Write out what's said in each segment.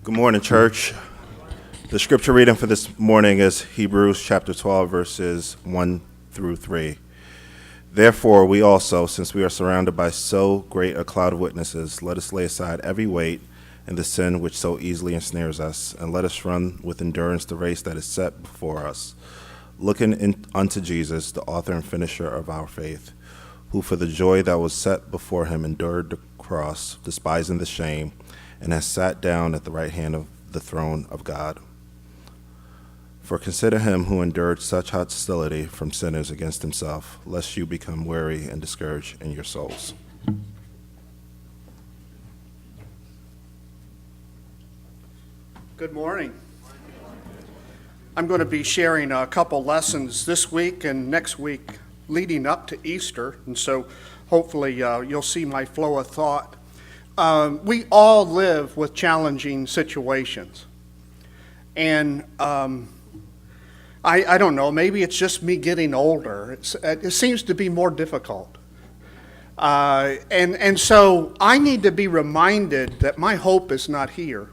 Good morning, church. The scripture reading for this morning is Hebrews chapter 12, verses 1 through 3. Therefore, we also, since we are surrounded by so great a cloud of witnesses, let us lay aside every weight and the sin which so easily ensnares us, and let us run with endurance the race that is set before us, looking unto Jesus, the author and finisher of our faith, who for the joy that was set before him endured the cross, despising the shame, and has sat down at the right hand of the throne of God. For consider him who endured such hostility from sinners against himself, lest you become weary and discouraged in your souls. Good morning. I'm going to be sharing a couple lessons this week and next week leading up to Easter, and so hopefully you'll see my flow of thought. We all live with challenging situations, and I don't know, maybe it's just me getting older. It seems to be more difficult. And so I need to be reminded that my hope is not here.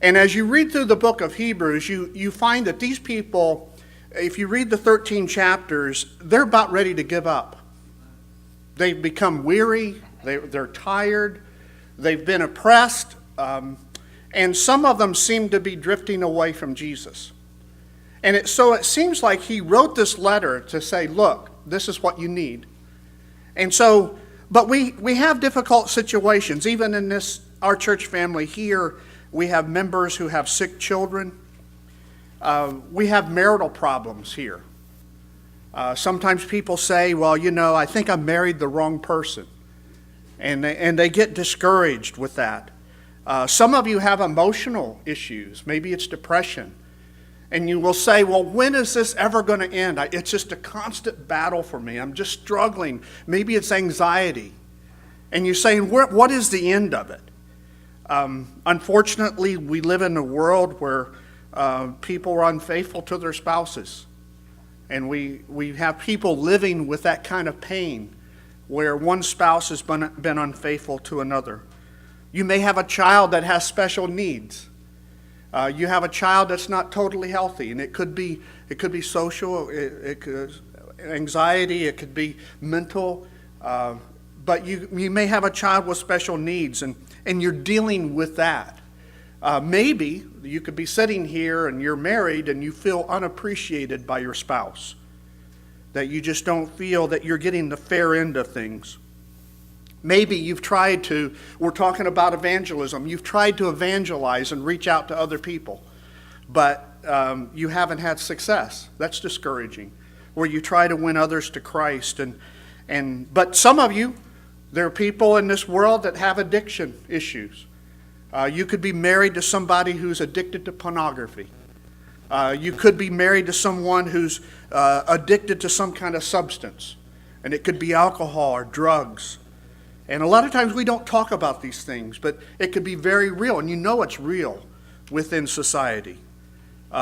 And as you read through the book of Hebrews, you find that these people, if you read the 13 chapters, they're about ready to give up. They've become weary, they're tired, they've been oppressed, and some of them seem to be drifting away from Jesus. And so it seems like he wrote this letter to say, look, this is what you need. And so, but we have difficult situations. Even in our church family here, we have members who have sick children. We have marital problems here. Sometimes people say, well, I think I married the wrong person. And they get discouraged with that. Some of you have emotional issues. Maybe it's depression. And you will say, well, when is this ever going to end? It's just a constant battle for me. I'm just struggling. Maybe it's anxiety. And you're saying, what is the end of it? Unfortunately, we live in a world where people are unfaithful to their spouses. And we have people living with that kind of pain where one spouse has been unfaithful to another. You may have a child that has special needs. You have a child that's not totally healthy, and it could be social, it could anxiety, it could be mental, but you may have a child with special needs, and you're dealing with that. Maybe you could be sitting here and you're married and you feel unappreciated by your spouse, that you just don't feel that you're getting the fair end of things. Maybe we're talking about evangelism, you've tried to evangelize and reach out to other people, but you haven't had success. That's discouraging. Where you try to win others to Christ. But some of you, there are people in this world that have addiction issues. You could be married to somebody who's addicted to pornography. You could be married to someone who's addicted to some kind of substance. And it could be alcohol or drugs. And a lot of times we don't talk about these things, but it could be very real, and it's real within society.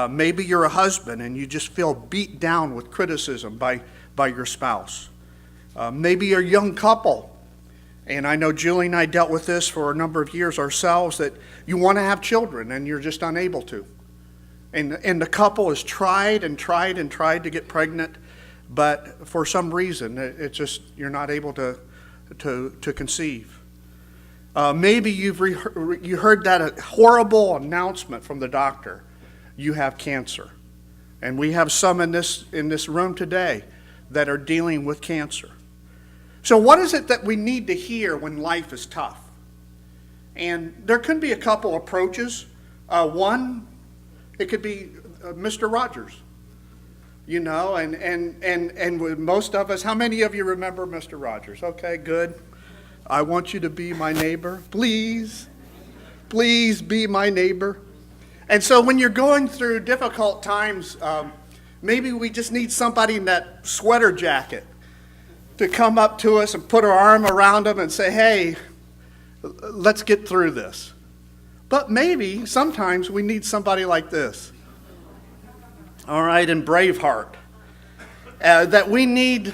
Maybe you're a husband and you just feel beat down with criticism by your spouse. Maybe you're a young couple, and I know Julie and I dealt with this for a number of years ourselves, that you want to have children and you're just unable to. And the couple has tried and tried and tried to get pregnant, but for some reason it's just you're not able to conceive. Maybe you heard that horrible announcement from the doctor. You have cancer. And we have some in this room today that are dealing with cancer. So what is it that we need to hear when life is tough? And there could be a couple approaches. One, it could be Mr. Rogers. And with most of us, how many of you remember Mr. Rogers? Okay, good. I want you to be my neighbor. Please be my neighbor. And so when you're going through difficult times, maybe we just need somebody in that sweater jacket to come up to us and put our arm around them and say, hey, let's get through this. But maybe sometimes we need somebody like this. All right, in Braveheart, that we need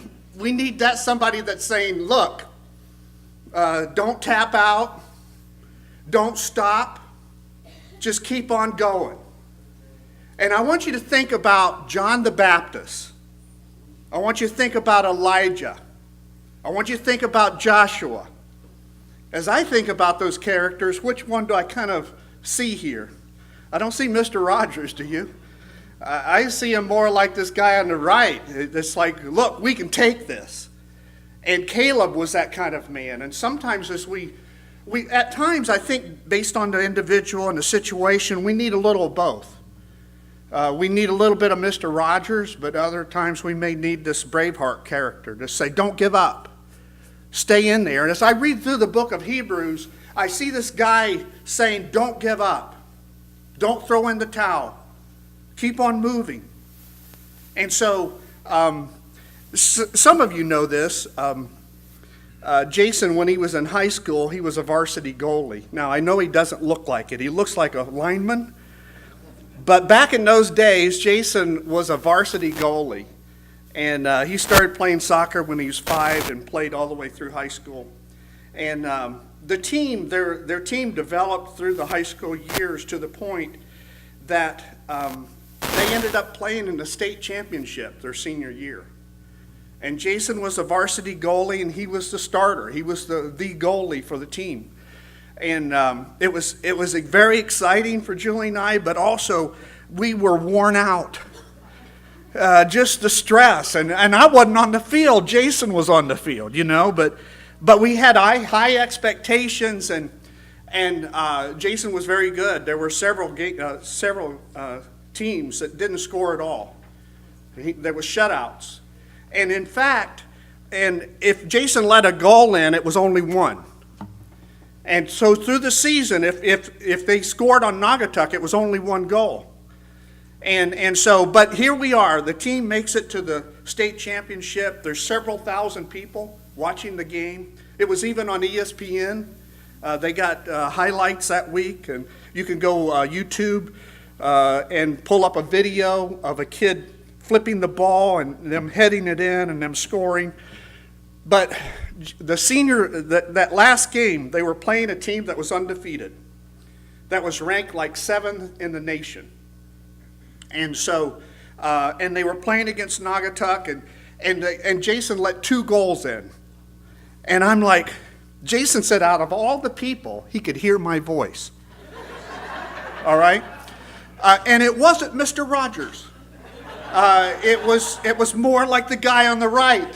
that somebody that's saying, look, don't tap out, don't stop, just keep on going. And I want you to think about John the Baptist. I want you to think about Elijah. I want you to think about Joshua. As I think about those characters, which one do I kind of see here? I don't see Mr. Rogers, do you? I see him more like this guy on the right. It's like, look, we can take this. And Caleb was that kind of man. And sometimes as we at times, I think, based on the individual and the situation, we need a little of both. We need a little bit of Mr. Rogers, but other times we may need this Braveheart character to say, don't give up. Stay in there. And as I read through the book of Hebrews, I see this guy saying, don't give up. Don't throw in the towel. Keep on moving. And so, some of you know this. Jason, when he was in high school, he was a varsity goalie. Now, I know he doesn't look like it. He looks like a lineman. But back in those days, Jason was a varsity goalie. And he started playing soccer when he was 5 and played all the way through high school. And the team, their team developed through the high school years to the point that they ended up playing in the state championship their senior year. And Jason was a varsity goalie, and he was the starter. He was the goalie for the team. And it was very exciting for Julie and I, but also we were worn out. Just the stress. And I wasn't on the field. Jason was on the field, you know. But we had high expectations, and Jason was very good. There were several teams that didn't score at all. There was shutouts. And in fact, if Jason let a goal in, it was only one. And so through the season, if they scored on Naugatuck, it was only one goal. And so, but here we are. The team makes it to the state championship. There's several thousand people watching the game. It was even on ESPN. They got highlights that week, and you can go YouTube and pull up a video of a kid flipping the ball and them heading it in and them scoring. But that last game, they were playing a team that was undefeated, that was ranked like 7th in the nation. And so, and they were playing against Naugatuck, and Jason let 2 goals in. And I'm like, Jason said out of all the people, he could hear my voice. All right? And it wasn't Mr. Rogers. It was more like the guy on the right,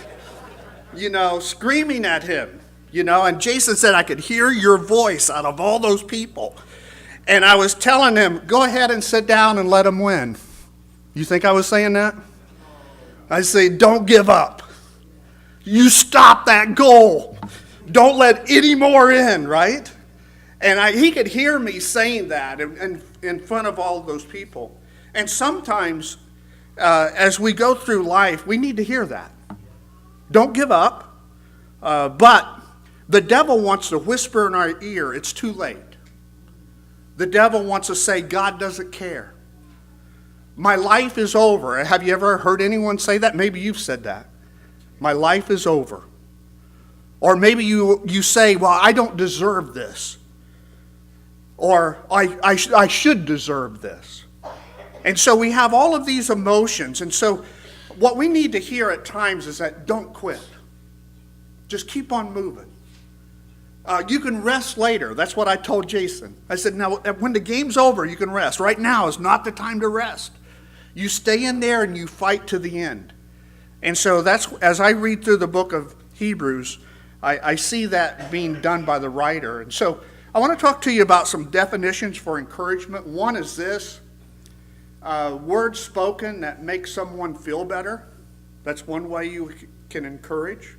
you know, screaming at him, you know. And Jason said, I could hear your voice out of all those people. And I was telling him, go ahead and sit down and let him win. You think I was saying that? I say, don't give up. You stop that goal. Don't let any more in, right? And he could hear me saying that in front of all of those people. And sometimes, as we go through life, we need to hear that. Don't give up. But the devil wants to whisper in our ear, it's too late. The devil wants to say, God doesn't care. My life is over. Have you ever heard anyone say that? Maybe you've said that. My life is over. Or maybe you say, well, I don't deserve this. Or I should deserve this. And so we have all of these emotions. And so what we need to hear at times is that don't quit. Just keep on moving. You can rest later. That's what I told Jason. I said, now, when the game's over, you can rest. Right now is not the time to rest. You stay in there and you fight to the end. And so that's, as I read through the book of Hebrews, I see that being done by the writer. And so I want to talk to you about some definitions for encouragement. One is this, words spoken that make someone feel better. That's one way you can encourage.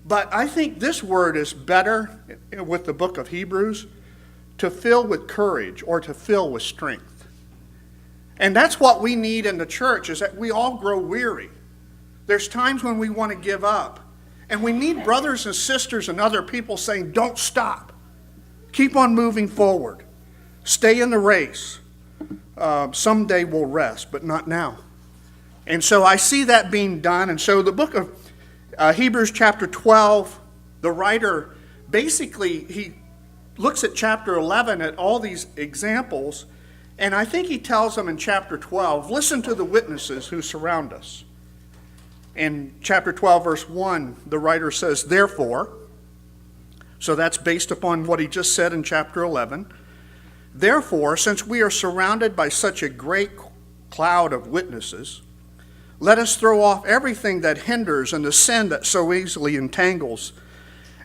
But I think this word is better with the book of Hebrews, to fill with courage or to fill with strength. And that's what we need in the church, is that we all grow weary. There's times when we want to give up. And we need brothers and sisters and other people saying, don't stop. Keep on moving forward. Stay in the race. Someday we'll rest, but not now. And so I see that being done. And so the book of Hebrews chapter 12, the writer basically, looks at chapter 11 at all these examples, and I think he tells them in chapter 12, listen to the witnesses who surround us. In chapter 12, verse 1, the writer says, therefore, so that's based upon what he just said in chapter 11. Therefore, since we are surrounded by such a great cloud of witnesses, let us throw off everything that hinders and the sin that so easily entangles,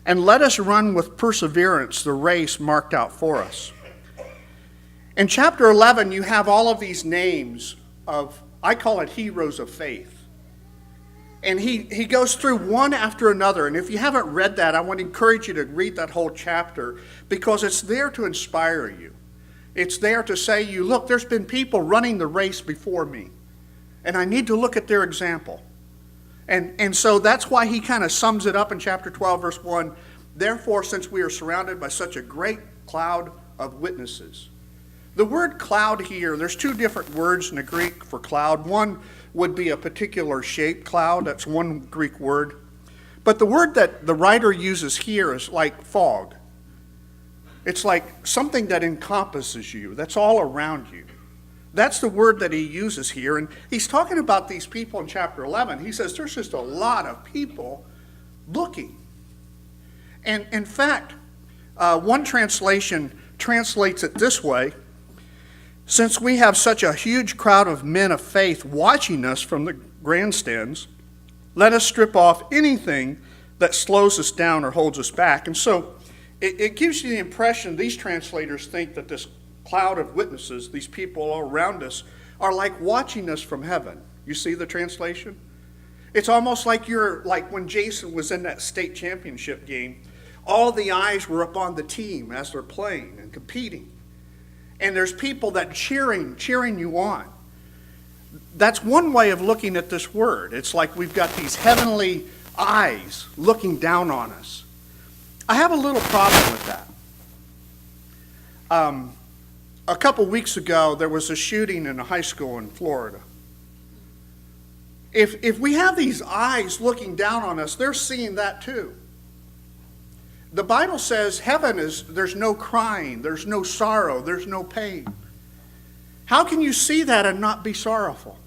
and let us run with perseverance the race marked out for us. In chapter 11, you have all of these names of, I call it heroes of faith. And he goes through one after another. And if you haven't read that, I want to encourage you to read that whole chapter, because it's there to inspire you. It's there to say you, look, there's been people running the race before me, and I need to look at their example. And so that's why he kind of sums it up in chapter 12, verse 1. Therefore, since we are surrounded by such a great cloud of witnesses. The word cloud here, there's two different words in the Greek for cloud. One would be a particular shaped cloud. That's one Greek word. But the word that the writer uses here is like fog. It's like something that encompasses you, that's all around you. That's the word that he uses here. And he's talking about these people in chapter 11. He says there's just a lot of people looking. And in fact, one translation translates it this way: since we have such a huge crowd of men of faith watching us from the grandstands, let us strip off anything that slows us down or holds us back. And so it gives you the impression, these translators think that this cloud of witnesses, these people all around us, are like watching us from heaven. You see the translation? It's almost like you're like when Jason was in that state championship game, all the eyes were up on the team as they're playing and competing. And there's people that cheering you on. That's one way of looking at this word. It's like we've got these heavenly eyes looking down on us. I have a little problem with that. A couple weeks ago, there was a shooting in a high school in Florida. If we have these eyes looking down on us, they're seeing that too. The Bible says heaven is, there's no crying, there's no sorrow, there's no pain. How can you see that and not be sorrowful?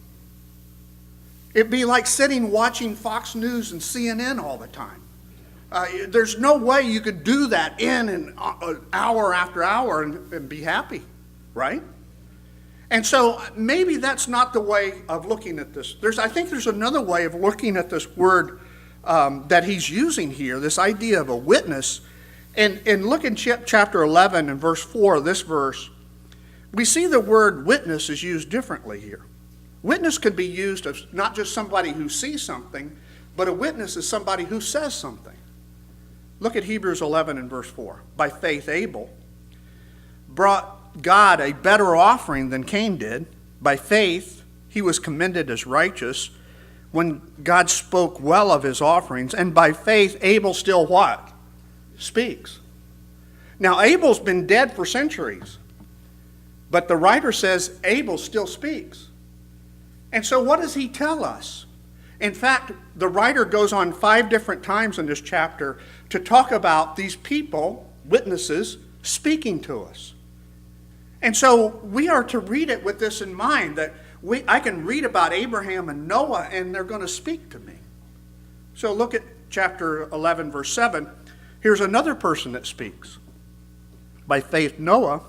It'd be like sitting watching Fox News and CNN all the time. There's no way you could do that in and hour after hour and be happy, right? And so maybe that's not the way of looking at this. I think there's another way of looking at this word that he's using here, this idea of a witness. And look in chapter 11 and verse 4, this verse, we see the word witness is used differently here. Witness could be used as not just somebody who sees something, but a witness is somebody who says something. Look at Hebrews 11 and verse 4. By faith Abel brought God a better offering than Cain did. By faith he was commended as righteous when God spoke well of his offerings. And by faith Abel still what? Speaks. Now Abel's been dead for centuries, but the writer says Abel still speaks. And so what does he tell us? In fact, the writer goes on 5 different times in this chapter to talk about these people, witnesses, speaking to us. And so we are to read it with this in mind, that I can read about Abraham and Noah and they're going to speak to me. So look at chapter 11, verse 7. Here's another person that speaks. By faith, Noah,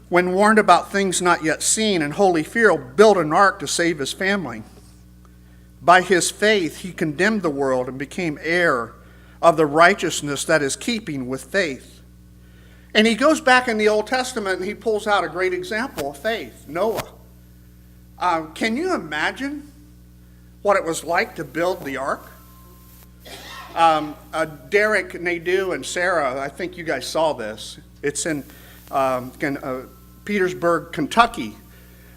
when warned about things not yet seen, in holy fear, built an ark to save his family. By his faith, he condemned the world and became heir of the righteousness that is keeping with faith. And he goes back in the Old Testament and he pulls out a great example of faith, Noah. Can you imagine what it was like to build the ark? Derek, Nadeau, and Sarah, I think you guys saw this. It's in Petersburg, Kentucky.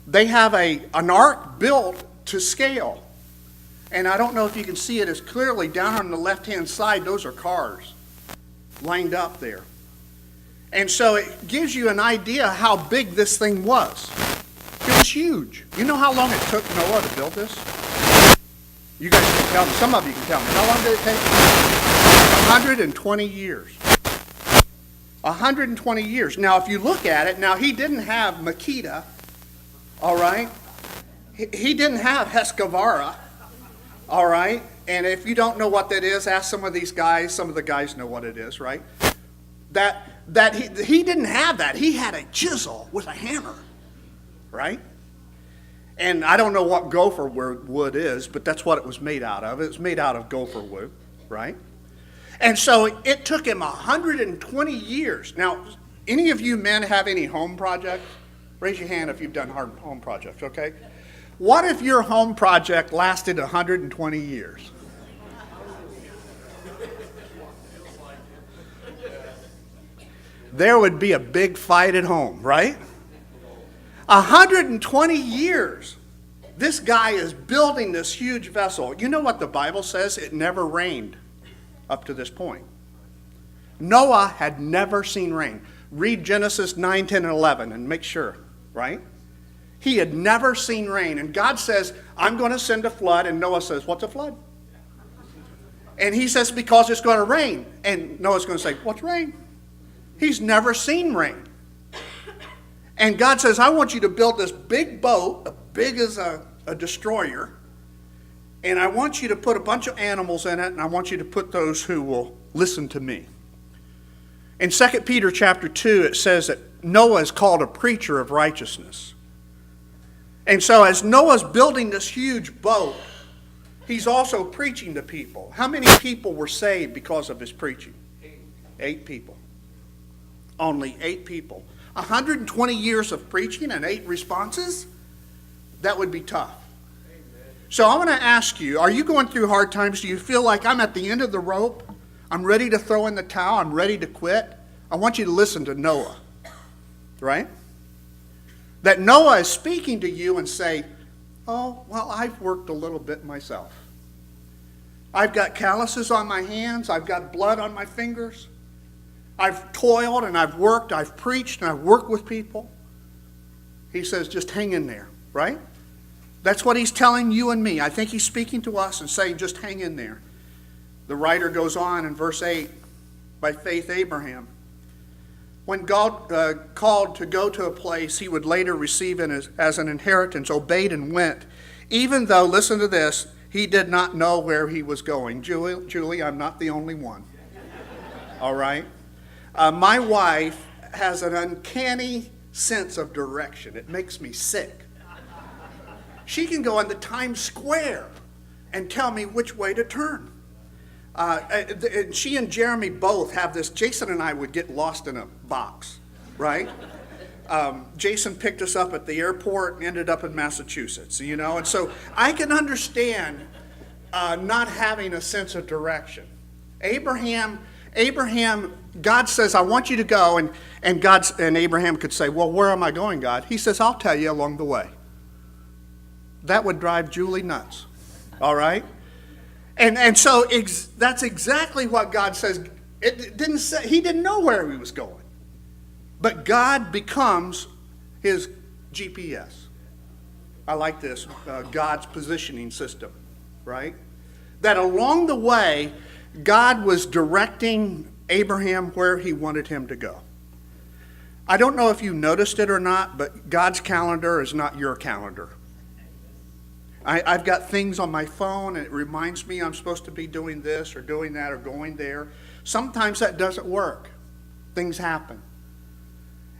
They have an ark built to scale. And I don't know if you can see it as clearly. Down on the left-hand side, those are cars lined up there. And so it gives you an idea how big this thing was. It was huge. You know how long it took Noah to build this? You guys can tell me. Some of you can tell me. How long did it take? 120 years. 120 years. Now, if you look at it, now he didn't have Makeda, all right? He didn't have Heskavara, all right? And if you don't know what that is, ask some of these guys. Some of the guys know what it is, right? He didn't have that. He had a chisel with a hammer, right? And I don't know what gopher wood is, but that's what it was made out of. It was made out of gopher wood, right? And so it took him 120 years. Now, any of you men have any home projects? Raise your hand if you've done hard home projects, okay? What if your home project lasted 120 years? There would be a big fight at home, right? 120 years. This guy is building this huge vessel. You know what the Bible says? It never rained up to this point. Noah had never seen rain. Read Genesis 9, 10, and 11 and make sure, right? He had never seen rain. And God says, I'm going to send a flood. And Noah says, what's a flood? And he says, because it's going to rain. And Noah's going to say, what's rain? He's never seen rain. And God says, I want you to build this big boat, as big as a destroyer, and I want you to put a bunch of animals in it, and I want you to put those who will listen to me. In 2 Peter chapter 2, it says that Noah is called a preacher of righteousness. And so as Noah's building this huge boat, he's also preaching to people. How many people were saved because of his preaching? 8 people. Only 8 people. 120 years of preaching and 8 responses? That would be tough. So I want to ask you, are you going through hard times? Do you feel like I'm at the end of the rope? I'm ready to throw in the towel. I'm ready to quit. I want you to listen to Noah, right? That Noah is speaking to you and say, oh, well, I've worked a little bit myself. I've got calluses on my hands. I've got blood on my fingers. I've toiled and I've worked. I've preached and I've worked with people. He says, just hang in there, right? That's what he's telling you and me. I think he's speaking to us and saying, just hang in there. The writer goes on in verse 8, by faith Abraham, when God called to go to a place he would later receive as an inheritance, obeyed and went, even though, listen to this, he did not know where he was going. Julie, I'm not the only one. All right? My wife has an uncanny sense of direction. It makes me sick. She can go into Times Square and tell me which way to turn. She and Jeremy both have this. Jason and I would get lost in a box, right? Jason picked us up at the airport and ended up in Massachusetts, you know? And so I can understand not having a sense of direction. Abraham, God says, I want you to go, and Abraham could say, well, where am I going, God? He says, I'll tell you along the way. That would drive Julie nuts, all right? And so that's exactly what God says. It didn't say, he didn't know where he was going. But God becomes his GPS. I like this, God's positioning system, right? That along the way, God was directing Abraham where he wanted him to go. I don't know if you noticed it or not, but God's calendar is not your calendar. I've got things on my phone, and it reminds me I'm supposed to be doing this or doing that or going there. Sometimes that doesn't work. Things happen.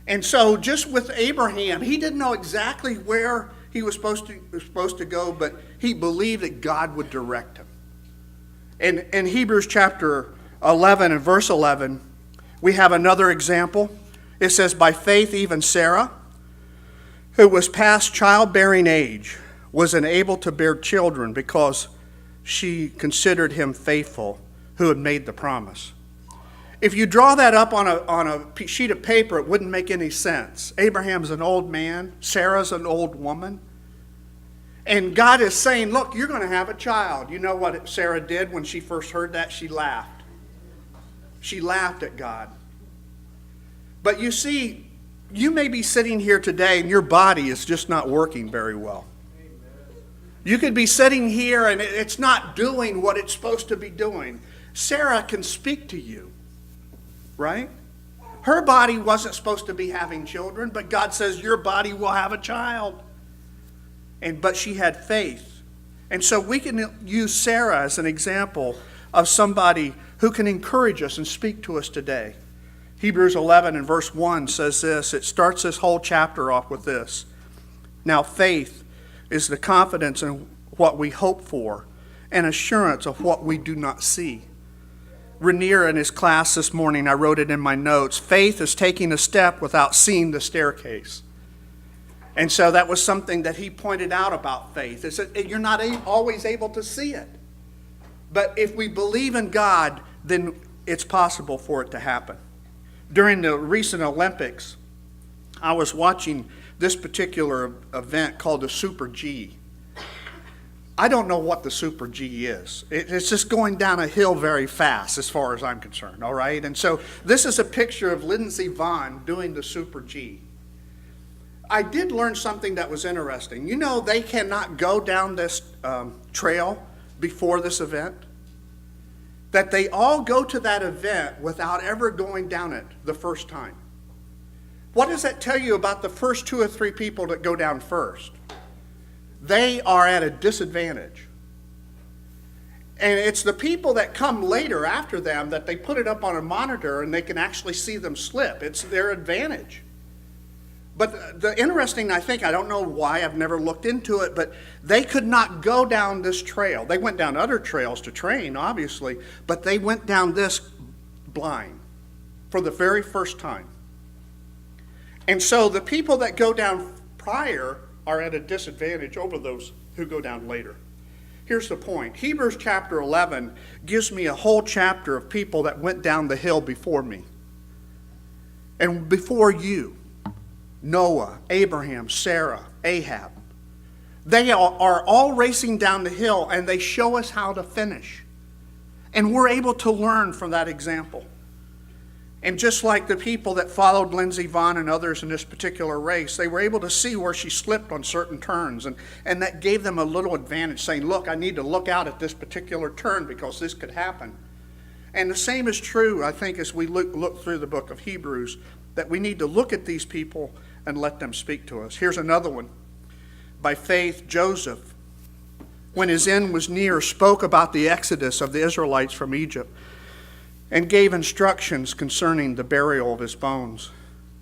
And so just with Abraham, he didn't know exactly where he was supposed to go, but he believed that God would direct him. In Hebrews chapter 11 and verse 11, we have another example. It says, by faith even Sarah, who was past childbearing age, was unable to bear children because she considered him faithful who had made the promise. If you draw that up on a sheet of paper, it wouldn't make any sense. Abraham's an old man. Sarah's an old woman. And God is saying, look, you're going to have a child. You know what Sarah did when she first heard that? She laughed. She laughed at God. But you see, you may be sitting here today and your body is just not working very well. You could be sitting here and it's not doing what it's supposed to be doing. Sarah can speak to you, right? Her body wasn't supposed to be having children, but God says your body will have a child. But she had faith. And so we can use Sarah as an example of somebody who can encourage us and speak to us today. Hebrews 11 and verse 1 says this. It starts this whole chapter off with this. Now faith is the confidence in what we hope for and assurance of what we do not see. Rainier in his class this morning, I wrote it in my notes, faith is taking a step without seeing the staircase. And so that was something that he pointed out about faith. Is that you're not always able to see it. But if we believe in God, then it's possible for it to happen. During the recent Olympics, I was watching this particular event called the Super G. I don't know what the Super G is. It's just going down a hill very fast as far as I'm concerned, all right? And so this is a picture of Lindsey Vonn doing the Super G. I did learn something that was interesting. You know, they cannot go down this trail before this event. That they all go to that event without ever going down it the first time. What does that tell you about the first 2 or 3 people that go down first? They are at a disadvantage. And it's the people that come later after them that they put it up on a monitor and they can actually see them slip. It's their advantage. But the interesting, I don't know why, I've never looked into it, but they could not go down this trail. They went down other trails to train, obviously, but they went down this blind for the very first time. And so the people that go down prior are at a disadvantage over those who go down later. Here's the point. Hebrews chapter 11 gives me a whole chapter of people that went down the hill before me. And before you. Noah, Abraham, Sarah, Ahab. They are all racing down the hill, and they show us how to finish. And we're able to learn from that example. And just like the people that followed Lindsey Vonn and others in this particular race, they were able to see where she slipped on certain turns. And that gave them a little advantage, saying, look, I need to look out at this particular turn because this could happen. And the same is true, I think, as we look through the book of Hebrews, that we need to look at these people and let them speak to us. Here's another one. By faith, Joseph, when his end was near, spoke about the exodus of the Israelites from Egypt and gave instructions concerning the burial of his bones.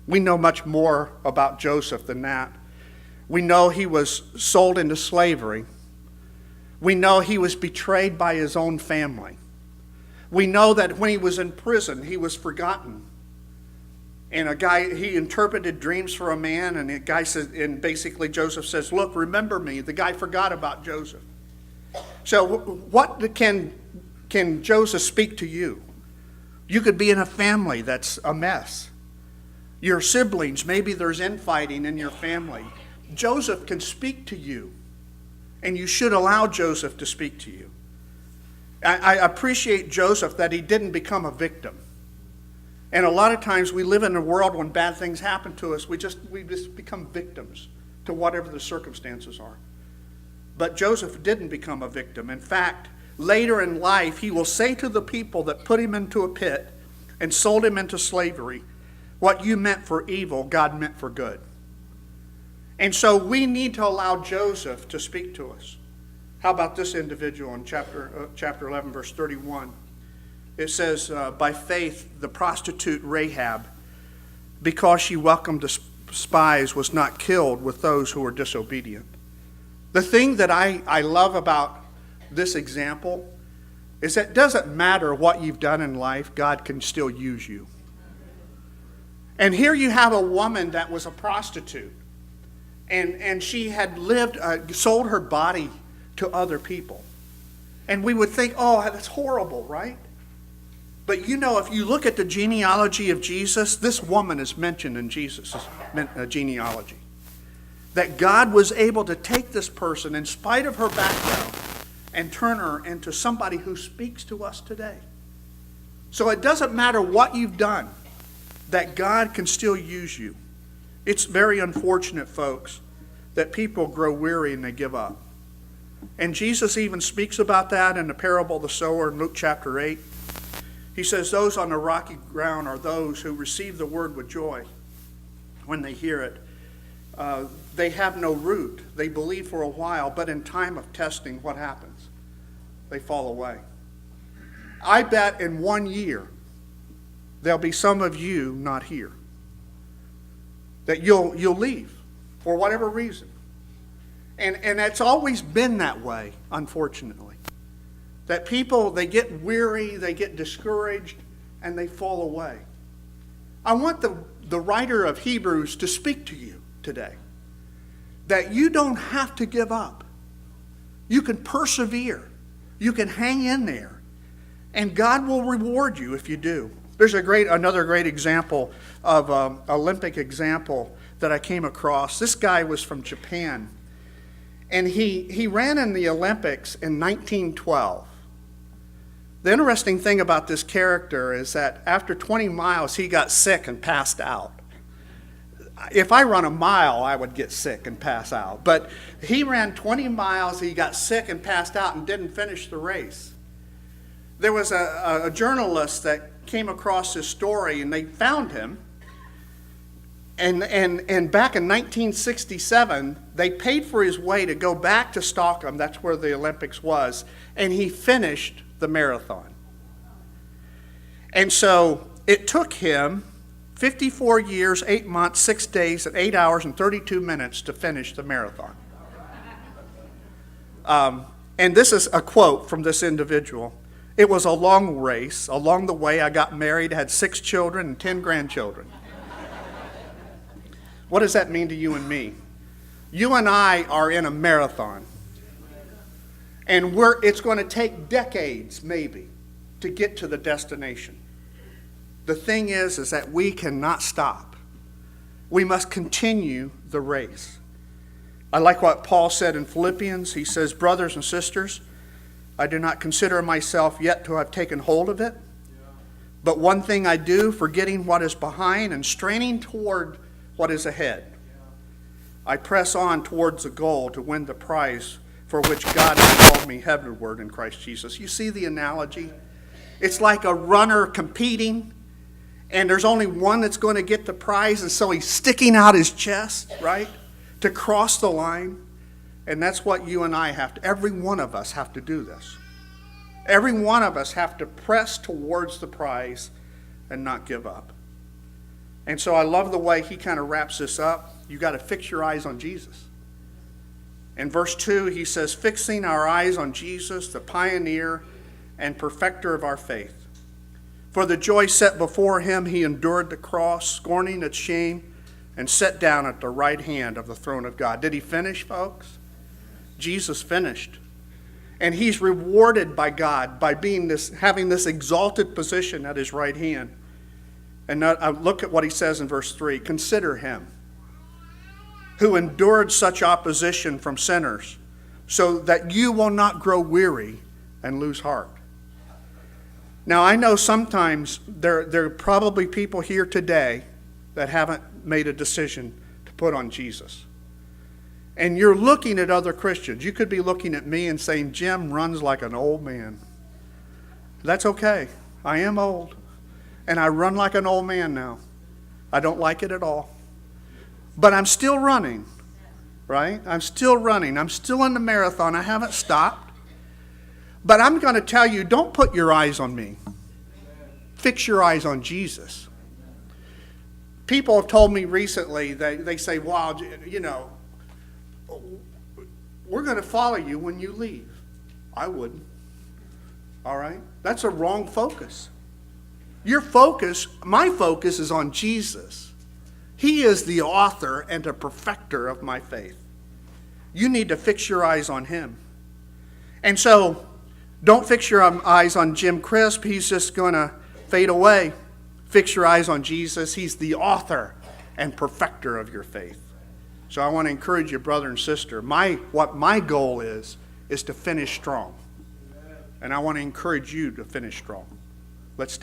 We know much more about Joseph than that. We know he was sold into slavery. We know he was betrayed by his own family. We know that when he was in prison, he was forgotten. And he interpreted dreams for a man, and the guy says, and basically Joseph says, look, remember me. The guy forgot about Joseph. So what can Joseph speak to you? You could be in a family that's a mess. Your siblings, maybe there's infighting in your family. Joseph can speak to you, and you should allow Joseph to speak to you. I appreciate Joseph that he didn't become a victim. And a lot of times we live in a world when bad things happen to us, we just become victims to whatever the circumstances are. But Joseph didn't become a victim. In fact, later in life, he will say to the people that put him into a pit and sold him into slavery, what you meant for evil, God meant for good. And so we need to allow Joseph to speak to us. How about this individual in chapter 11, verse 31? It says, by faith, the prostitute Rahab, because she welcomed the spies, was not killed with those who were disobedient. The thing that I love about this example is that it doesn't matter what you've done in life, God can still use you. And here you have a woman that was a prostitute, and she had sold her body to other people. And we would think, oh, that's horrible, right? But you know, if you look at the genealogy of Jesus, this woman is mentioned in Jesus' genealogy. That God was able to take this person, in spite of her background, and turn her into somebody who speaks to us today. So it doesn't matter what you've done, that God can still use you. It's very unfortunate, folks, that people grow weary and they give up. And Jesus even speaks about that in the parable of the sower in Luke chapter 8. He says, those on the rocky ground are those who receive the word with joy when they hear it. They have no root. They believe for a while, but in time of testing, what happens? They fall away. I bet in 1 year, there'll be some of you not here. That you'll leave for whatever reason. And it's always been that way, unfortunately. That people, they get weary, they get discouraged, and they fall away. I want the writer of Hebrews to speak to you today. That you don't have to give up. You can persevere. You can hang in there. And God will reward you if you do. There's another great example of Olympic example that I came across. This guy was from Japan. And he ran in the Olympics in 1912. The interesting thing about this character is that after 20 miles, he got sick and passed out. If I run a mile, I would get sick and pass out. But he ran 20 miles, he got sick and passed out and didn't finish the race. There was a journalist that came across his story, and they found him. And back in 1967, they paid for his way to go back to Stockholm. That's where the Olympics was. And he finished the marathon. And so it took him 54 years, 8 months, 6 days, and 8 hours and 32 minutes to finish the marathon. And this is a quote from this individual. It was a long race. Along the way, I got married, had 6 children and 10 grandchildren. What does that mean to you and me? You and I are in a marathon. And it's going to take decades, maybe, to get to the destination. The thing is that we cannot stop. We must continue the race. I like what Paul said in Philippians. He says, brothers and sisters, I do not consider myself yet to have taken hold of it. But one thing I do, forgetting what is behind and straining toward what is ahead. I press on towards the goal to win the prize for which God has called me heavenward in Christ Jesus. You see the analogy? It's like a runner competing, and there's only one that's going to get the prize, and so he's sticking out his chest, right, to cross the line. And that's what you and I have to, every one of us have to do this. Every one of us have to press towards the prize and not give up. And so I love the way he kind of wraps this up. You got to fix your eyes on Jesus. In verse 2, he says, fixing our eyes on Jesus, the pioneer and perfecter of our faith. For the joy set before him, he endured the cross, scorning its shame, and sat down at the right hand of the throne of God. Did he finish, folks? Jesus finished. And he's rewarded by God by having this exalted position at his right hand. And now, look at what he says in verse 3. Consider him who endured such opposition from sinners, so that you will not grow weary and lose heart. Now, I know sometimes there are probably people here today that haven't made a decision to put on Jesus. And you're looking at other Christians. You could be looking at me and saying, Jim runs like an old man. That's okay. I am old. And I run like an old man now. I don't like it at all. But I'm still running, right? I'm still running. I'm still in the marathon. I haven't stopped. But I'm going to tell you, don't put your eyes on me. Fix your eyes on Jesus. People have told me recently, they say, wow, you know, we're going to follow you when you leave. I wouldn't. All right? That's a wrong focus. Your focus, my focus is on Jesus. He is the author and the perfecter of my faith. You need to fix your eyes on him. And so, don't fix your eyes on Jim Crisp. He's just going to fade away. Fix your eyes on Jesus. He's the author and perfecter of your faith. So I want to encourage you, brother and sister. What my goal is to finish strong. And I want to encourage you to finish strong. Let's